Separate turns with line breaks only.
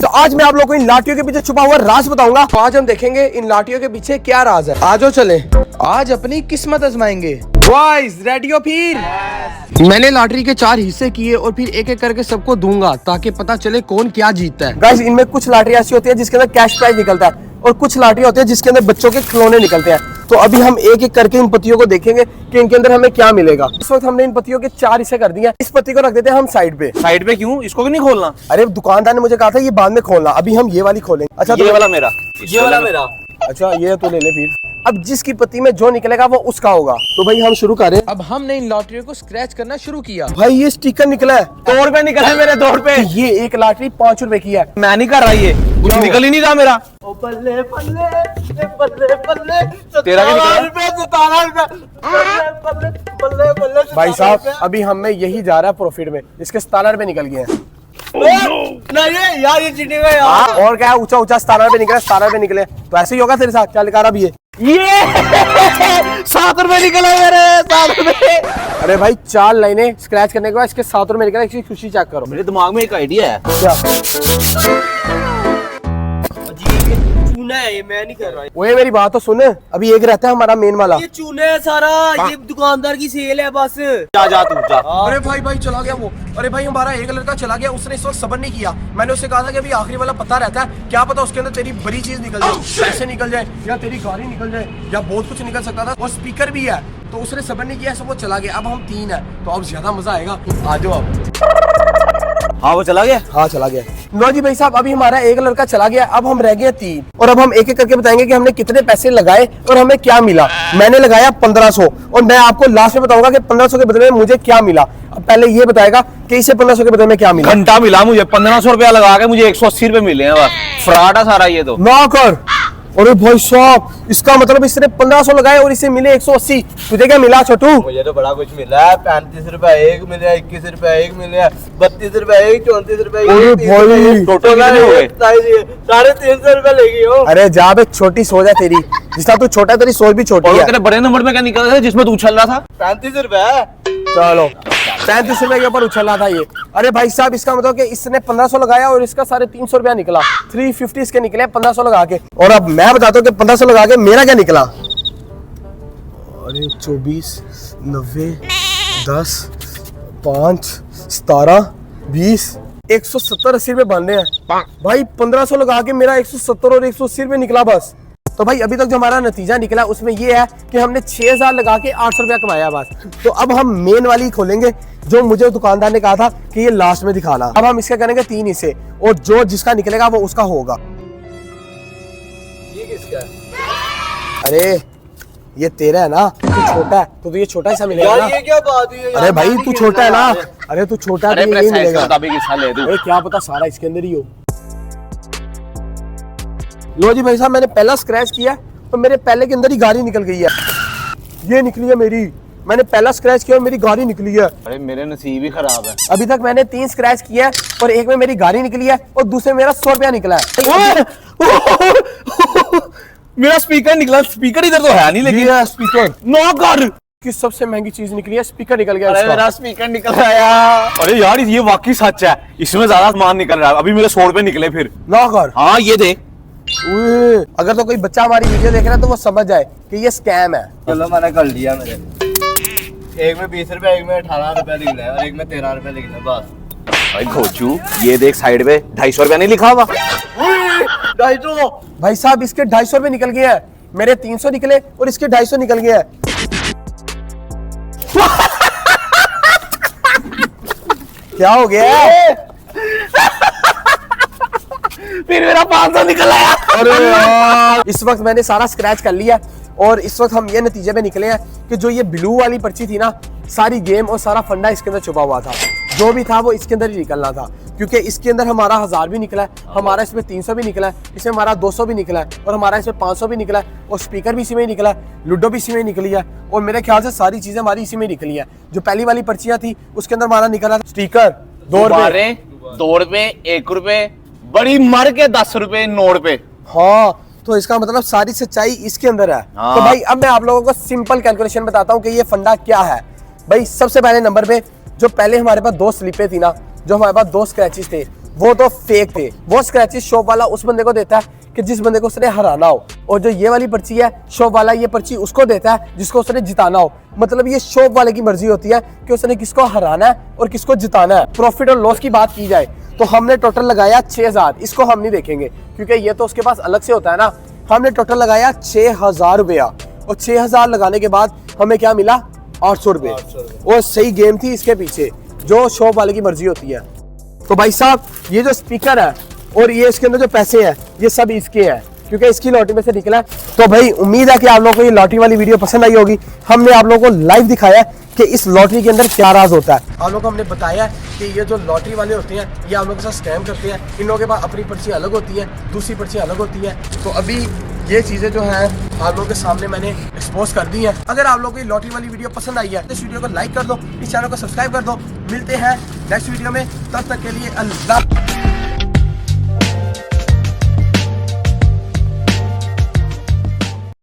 तो आज मैं आप लोगों को इन लाठियों के पीछे छुपा हुआ राज बताऊंगा। तो आज हम देखेंगे इन लाठियों के पीछे क्या राज है। आज चले, आज अपनी किस्मत आजमाएंगे। बॉयज रेडी हो? फिर मैंने लॉटरी के 4 हिस्से किए और फिर एक एक करके सबको दूंगा ताकि पता चले कौन क्या जीतता है। गाइस, इनमें कुछ लॉटरी ऐसी होती है जिसके अंदर कैश प्राइज निकलता है और कुछ लॉटरी होती है जिसके अंदर बच्चों के खिलौने निकलते हैं। तो अभी हम एक एक करके इन पत्तियों को देखेंगे कि इनके अंदर हमें क्या मिलेगा। इस वक्त हमने इन पत्तियों के 4 हिस्से कर दिए हैं। इस पत्ती को रख देते हैं हम साइड पे।
साइड पे क्यों? इसको भी नहीं खोलना?
अरे दुकानदार ने मुझे कहा था ये बाद में खोलना, अभी हम ये वाली खोलेंगे। अच्छा,
ये वाला मेरा,
ये वाला मेरा। अच्छा, ये तो ले ले फिर। अब जिसकी पत्ती में जो निकलेगा वो उसका होगा। तो भाई हम शुरू करें। अब हमने इन लॉटरियों को स्क्रैच करना शुरू किया। भाई ये स्टिकर निकला है,
2 रुपए निकले हैं मेरे, 2 रुपए।
ये एक लॉटरी 5 रुपए की है।
मैं नहीं कर रहा, ये कुछ निकल ही नहीं रहा मेरा।
ओ बल्ले बल्ले बल्ले बल्ले,
तेरा क्या निकला?
बल्ले बल्ले।
भाई साहब, अभी हमें यही जा रहा है प्रॉफिट में। इसके 17 रुपए निकल गए हैं।
नहीं यार, ये चीटिंग है यार।
और क्या, ऊंचा ऊंचा 17 रुपए निकले, 17 रुपए निकले। तो ऐसे ही होगा तेरे साथ। क्या लिखा रहा अभी?
ये 7 रुपए निकले मेरे, 7 रुपए।
अरे भाई, 4 लाइनें स्क्रैच करने के बाद इसके 7 रुपए निकले। इसकी खुशी चेक करो।
मेरे दिमाग में एक आइडिया है।
क्या?
चूना है ये, मैं नहीं कर रहा।
ओए मेरी बात तो सुन, अभी एक रहता है हमारा मेन वाला।
ये चूना है सारा, ये दुकानदार की सेल है बस।
जा तू जा।
अरे भाई चला गया वो। अरे भाई, हमारा एक लड़का चला गया, उसने इस वक्त सब्र नहीं किया। मैंने उससे कहा था कि अभी आखिरी वाला पता रहता है, क्या पता उसके अंदर तेरी बड़ी चीज निकल जाए, पैसे निकल जाए या तेरी गाड़ी निकल जाए या बहुत कुछ निकल सकता था। और स्पीकर भी है। तो उसने सब्र नहीं किया, सब वो चला गया। अब हम 3 है, तो अब ज्यादा मजा आएगा। आ जाओ अब।
हाँ, वो चला गया।
हाँ, चला गया। लो जी भाई साहब, अभी हमारा एक लड़का चला गया। अब हम रह गए 3 और अब हम एक एक करके बताएंगे कि हमने कितने पैसे लगाए और हमें क्या मिला। मैंने लगाया 1500 और मैं आपको लास्ट में बताऊंगा कि 1500 के बदले में मुझे क्या मिला। अब पहले ये बताएगा कि इसे 1500 के बदले में क्या मिला।
घंटा मिला मुझे, 1500 रुपया लगा के मुझे 180 रुपए मिले हैं बस। फ्रॉड है सारा ये तो।
ना कर। अरे भाई साहब, इसका मतलब इसने 1500 लगाए और इसे मिले 180। तुझे क्या मिला छोटू?
मुझे तो बड़ा कुछ मिला है। 35 रुपए एक मिले, 21 रुपए एक मिले, 32 रुपए एक, 34 रुपए
भाई,
टोटल कितने हो गए?
350 रुपए लेगी हो।
अरे जा बे, छोटी सोच है तेरी। जितना तू छोटा है तेरी सोच भी छोटी
और
है।
तेरे बड़े नंबर में क्या निकल रहा था जिसमें तू उछल रहा था?
35 रुपए।
चलो, 35 रुपए के ऊपर उछल रहा था ये। अरे भाई साहब, इसका मतलब कि इसने 1500 लगाया और इसका 350 रुपया निकला। 350 इसके निकले 1500 लगा के। और अब मैं बताता हूँ कि 1500 लगा के मेरा क्या निकला। अरे 24, 90, 10, 5, 17, 20, 170-80 रुपए बन रहे हैं। भाई 1500 लगा के मेरा 170 और 180 रुपए निकला बस। तो भाई अभी तक जो हमारा नतीजा निकला उसमें ये है कि हमने 6000 लगा के 800 रुपया कमाया बस। तो अब हम मेन वाली खोलेंगे जो मुझे दुकानदार ने कहा था कि ये लास्ट में दिखाना। अब हम इसके करेंगे 3 हिस्से और जो जिसका निकलेगा वो उसका होगा।
ये किसका है?
अरे ये तेरा है ना, तू छोटा है तो ये छोटा हिस्सा मिलेगा ना।
ये क्या बात है?
अरे भाई तू छोटा है ना, अरे तू छोटा है तो ये मिलेगा। अरे क्या पता सारा इसके अंदर ही हो। लो जी भाई साहब, मैंने पहला स्क्रैच किया तो मेरे पहले के अंदर ही गाड़ी निकल गई है। ये निकली है मेरी। मैंने पहला स्क्रैच किया और मेरी गाड़ी निकली है।
अरे मेरे नसीब ही खराब है।
अभी तक मैंने 3 स्क्रैच किया और एक में मेरी गाड़ी निकली है और दूसरे में मेरा 100 रुपया निकला है।
मेरा स्पीकर निकला। स्पीकर इधर तो है नहीं, लेकिन
स्पीकर
नो कर
की सबसे महंगी चीज निकली है, स्पीकर निकल गया।
अरे मेरा स्पीकर निकल आया। अरे यार, ये वाकई सच है, इसमें ज्यादा सामान निकल रहा है। अभी मेरे 100 रुपए निकले फिर।
ना कर।
हाँ, ये देख।
अगर तो कोई बच्चा हमारी वीडियो देख रहा है तो वो समझ जाए कि ये स्कैम है।
चलो, मैंने कर लिया। मेरे एक में 20 रुपए, एक में 18 रुपए लिखना है और एक में 13 रुपए लिखना है बस।
भाई खोचू, ये देख साइड पे 250 रुपया नहीं लिखा हुआ?
250।
भाई साहब, इसके 250 रुपए निकल गए हैं। मेरे 300 निकले और इसके 250 निकल गए हैं। क्या हो गया?
फिर मेरा 500 निकल आया।
अरे यार, इस वक्त मैंने सारा स्क्रैच कर लिया और इस वक्त हम ये नतीजे पे निकले हैं कि जो ये ब्लू वाली पर्ची थी ना, सारी गेम और सारा फंडा इसके अंदर छुपा हुआ था। जो भी था वो इसके अंदर ही निकलना था, क्योंकि इसके अंदर हमारा 1000 भी निकला है, हमारा इसमें 300 भी निकला है, इसमें हमारा 200 भी निकला है और हमारा इसमें 500 भी निकला है और स्पीकर भी इसी में ही निकला है, लूडो भी इसी में निकली है और मेरे ख्याल से सारी चीजें हमारी इसी में निकली है। जो पहली वाली पर्चियां थी उसके अंदर हमारा निकला था स्टिकर 2 रुपए,
2 रुपए, 1 रुपए, बड़ी मर के 10 रुपए, 9 रुपए।
हाँ, तो इसका मतलब सारी सच्चाई इसके अंदर है। तो भाई अब मैं आप लोगों को सिंपल कैलकुलेशन बताता हूँ कि ये फंडा क्या है। भाई सबसे पहले नंबर पे जो पहले हमारे पास 2 स्लिपें थी ना, जो हमारे पास 2 स्क्रैचेस थे, वो तो फेक थे। वो स्क्रैचेस शॉप वाला उस बंदे को देता है कि जिस बंदे को उसने हराना हो, और जो ये वाली पर्ची है शॉप वाला ये पर्ची उसको देता है जिसको उसने जिताना हो। मतलब ये शॉप वाले की मर्जी होती है कि उसने किसको हराना है और किसको जिताना है। प्रॉफिट और लॉस की बात की जाए तो हमने टोटल लगाया 6000। इसको हम नहीं देखेंगे क्योंकि ये तो उसके पास अलग से होता है ना। हमने टोटल लगाया 6000 रुपया, और 6000 लगाने के बाद हमें क्या मिला, 800 रुपये। और सही गेम थी इसके पीछे, जो शॉप वाले की मर्जी होती है। तो भाई साहब ये जो स्पीकर है और ये इसके अंदर जो पैसे हैं ये सब इसके हैं, क्योंकि इसकी लॉटरी में से निकला है। तो भाई उम्मीद है कि आप लोगों को ये लॉटरी वाली वीडियो पसंद आई होगी। हमने आप लोगों को लाइव दिखाया है कि इस लॉटरी के अंदर क्या राज होता है। आप लोगों को हमने बताया है कि ये जो लॉटरी वाले होते हैं ये आप लोगों के साथ स्कैम करते हैं। इन लोगों के पास अपनी पर्ची अलग होती है, दूसरी पर्ची अलग होती है। तो अभी ये चीज़ें जो हैं आप लोगों के सामने मैंने एक्सपोज कर दी हैं। अगर आप लोगों को ये लॉटरी वाली वीडियो पसंद आई है तो इस वीडियो को लाइक कर दो, इस चैनल को सब्सक्राइब कर दो। मिलते हैं नेक्स्ट वीडियो में, तब तक के लिए अल्लाह।